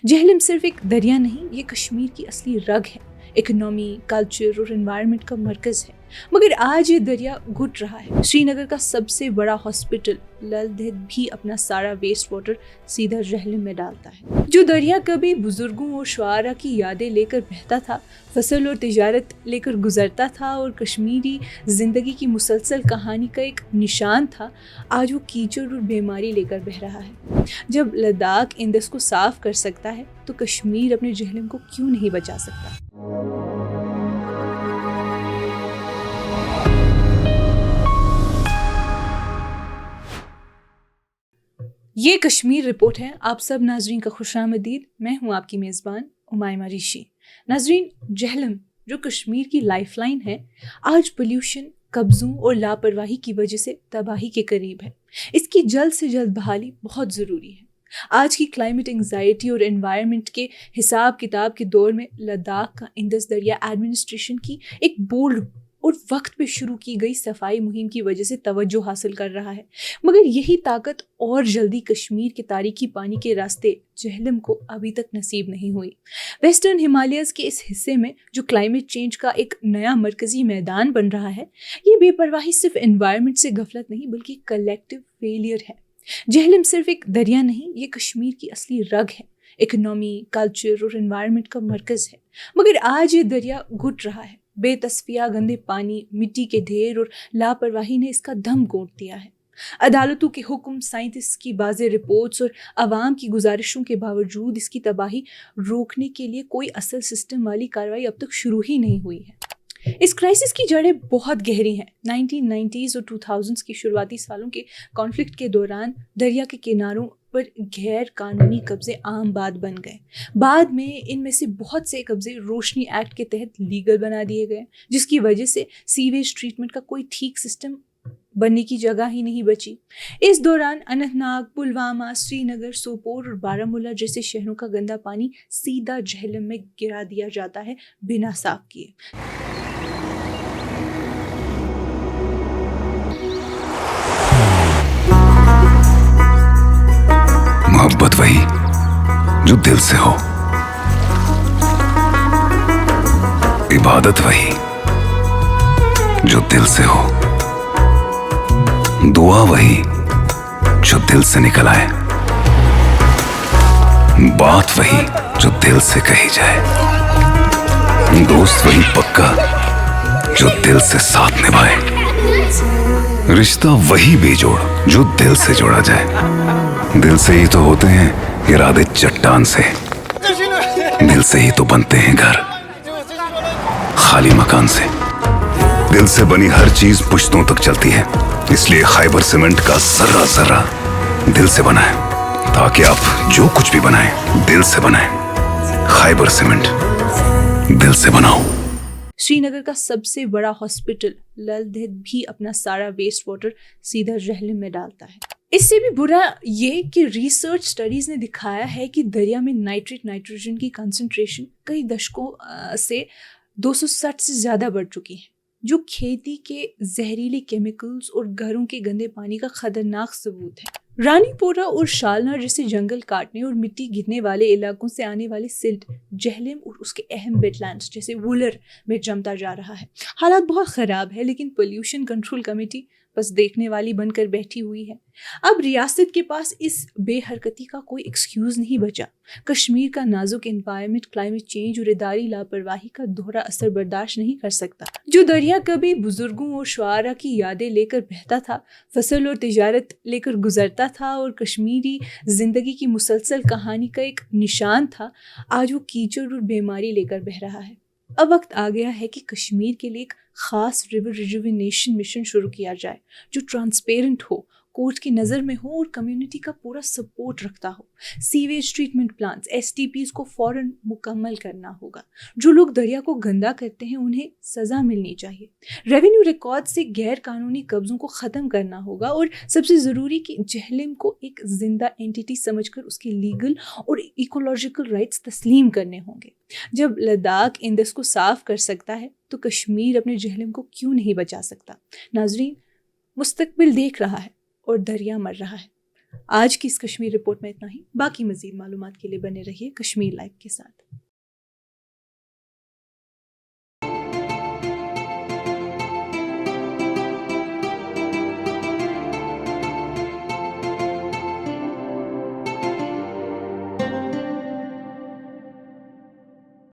जहलम सिर्फ एक दरिया नहीं, ये कश्मीर की असली रग है, इकोनॉमी, कल्चर और एनवायरनमेंट का मरकज़ है। मगर आज ये दरिया घुट रहा है। श्रीनगर का सबसे बड़ा हॉस्पिटल लल दहद भी अपना सारा वेस्ट वाटर सीधा जहलम में डालता है। जो दरिया कभी बुजुर्गों और शुआरा की यादें लेकर बहता था, फसल और तिजारत लेकर गुजरता था और कश्मीरी जिंदगी की मुसलसल कहानी का एक निशान था, आज वो कीचड़ और बीमारी लेकर बह रहा है। जब लद्दाख इंदस को साफ कर सकता है तो कश्मीर अपने जहलम को क्यों नहीं बचा सकता। ये कश्मीर रिपोर्ट है। आप सब नाजरीन का खुशामदीद। मैं हूँ आपकी मेज़बान उमाइमा ऋषि। नाजरीन, जहलम जो कश्मीर की लाइफलाइन है, आज पोल्यूशन, कब्ज़ों और लापरवाही की वजह से तबाही के करीब है। इसकी जल्द से जल्द बहाली बहुत ज़रूरी है। आज की क्लाइमेट एंग्जाइटी और एनवायरनमेंट के हिसाब किताब के दौर में लद्दाख का इंदस दरिया एडमिनिस्ट्रेशन की एक बोल्ड और वक्त पे शुरू की गई सफाई मुहिम की वजह से तवज्जो हासिल कर रहा है। मगर यही ताकत और जल्दी कश्मीर के तारीकी पानी के रास्ते जहलम को अभी तक नसीब नहीं हुई। वेस्टर्न हिमालयस के इस हिस्से में जो क्लाइमेट चेंज का एक नया मरकजी मैदान बन रहा है, ये बेपरवाही सिर्फ एनवायरनमेंट से गफलत नहीं बल्कि कलेक्टिव फेलियर है। जहलम सिर्फ एक दरिया नहीं, ये कश्मीर की असली रग है, इकोनॉमी, कल्चर और एनवायरनमेंट का मरकज़ है। मगर आज ये दरिया घुट रहा है। बेतस्फिया गंदे पानी, मिट्टी के ढेर और लापरवाही ने इसका दम घोंट दिया है। अदालतों के हुक्म, साइंटिस्ट की बाज़े रिपोर्ट्स और आवाम की गुजारिशों के बावजूद इसकी तबाही रोकने के लिए कोई असल सिस्टम वाली कार्रवाई अब तक शुरू ही नहीं हुई है। इस क्राइसिस की जड़ें बहुत गहरी हैं। 1990s और 2000s के शुरुआती सालों के कॉन्फ्लिक्ट के दौरान दरिया के किनारों पर गैर कानूनी कब्जे आम बात बन गए। बाद में इनमें से बहुत से कब्जे रोशनी एक्ट के तहत लीगल बना दिए गए, जिसकी वजह से सीवेज ट्रीटमेंट का कोई ठीक सिस्टम बनने की जगह ही नहीं बची। इस दौरान अनंतनाग, पुलवामा, श्रीनगर, सोपोर और बारामूला जैसे शहरों का गंदा पानी सीधा जहलम में गिरा दिया जाता है बिना साफ किए। मोहब्बत वही जो दिल से हो, इबादत वही जो दिल से हो, दुआ वही जो दिल से निकल आए, बात वही जो दिल से कही जाए, दोस्त वही पक्का जो दिल से साथ निभाए, रिश्ता वही बेजोड़ जो दिल से जोड़ा जाए। दिल से ही तो होते हैं इरादे चट्टान से, दिल से ही तो बनते हैं घर खाली मकान से। दिल से बनी हर चीज पुश्तों तक चलती है, इसलिए खैबर सीमेंट का जर्रा जर्रा दिल से बना है, ताकि आप जो कुछ भी बनाएं दिल से बनाएं। खैबर सीमेंट, दिल से बनाओ। श्रीनगर का सबसे बड़ा हॉस्पिटल लल दहद भी अपना सारा वेस्ट वाटर सीधा जहलम में डालता है। इससे भी बुरा ये कि रिसर्च स्टडीज़ ने दिखाया है कि दरिया में नाइट्रोजन की कंसंट्रेशन कई दशकों से 260 से ज़्यादा बढ़ चुकी है, जो खेती के जहरीले केमिकल्स और घरों के गंदे पानी का खतरनाक सबूत है। रानीपोरा और शालना जैसे जंगल काटने और मिट्टी गिरने वाले इलाकों से आने वाले सिल्ट जहलम और उसके अहम वेटलैंड्स जैसे वुलर में जमता जा रहा है। हालात बहुत ख़राब है, लेकिन पोल्यूशन कंट्रोल कमेटी बस देखने वाली बनकर बैठी हुई है। अब रियासत के पास इस बेहरकती का कोई एक्सक्यूज़ नहीं बचा। कश्मीर का नाजुक एनवायरनमेंट क्लाइमेट चेंज और इदारी लापरवाही का दोहरा असर बर्दाश्त नहीं कर सकता। जो दरिया कभी बुजुर्गों और शुआरा की यादें लेकर बहता था, फसल और तिजारत लेकर गुजरता था और कश्मीरी जिंदगी की मुसलसल कहानी का एक निशान था, आज वो कीचड़ और बीमारी लेकर बह रहा है। अब वक्त आ गया है कि कश्मीर के लिए एक खास रिवर रिजुविनेशन मिशन शुरू किया जाए, जो ट्रांसपेरेंट हो, कोर्ट की नज़र में हो और कम्युनिटी का पूरा सपोर्ट रखता हो। सीवेज ट्रीटमेंट प्लांट्स, STPs को फौरन मुकम्मल करना होगा। जो लोग दरिया को गंदा करते हैं उन्हें सज़ा मिलनी चाहिए। रेवेन्यू रिकॉर्ड से गैर कानूनी कब्ज़ों को ख़त्म करना होगा और सबसे ज़रूरी कि जहलम को एक जिंदा एंटिटी समझकर उसके लीगल और इकोलॉजिकल राइट्स तस्लीम करने होंगे। जब लद्दाख इंदस को साफ कर सकता है तो कश्मीर अपने जहलम को क्यों नहीं बचा सकता। नाजरीन, मुस्तकबिल देख रहा है और दरिया मर रहा है। آج کی اس کشمیر رپورٹ میں اتنا ہی. باقی مزید معلومات کے لیے بنے رہیے کشمیر لائیو کے ساتھ.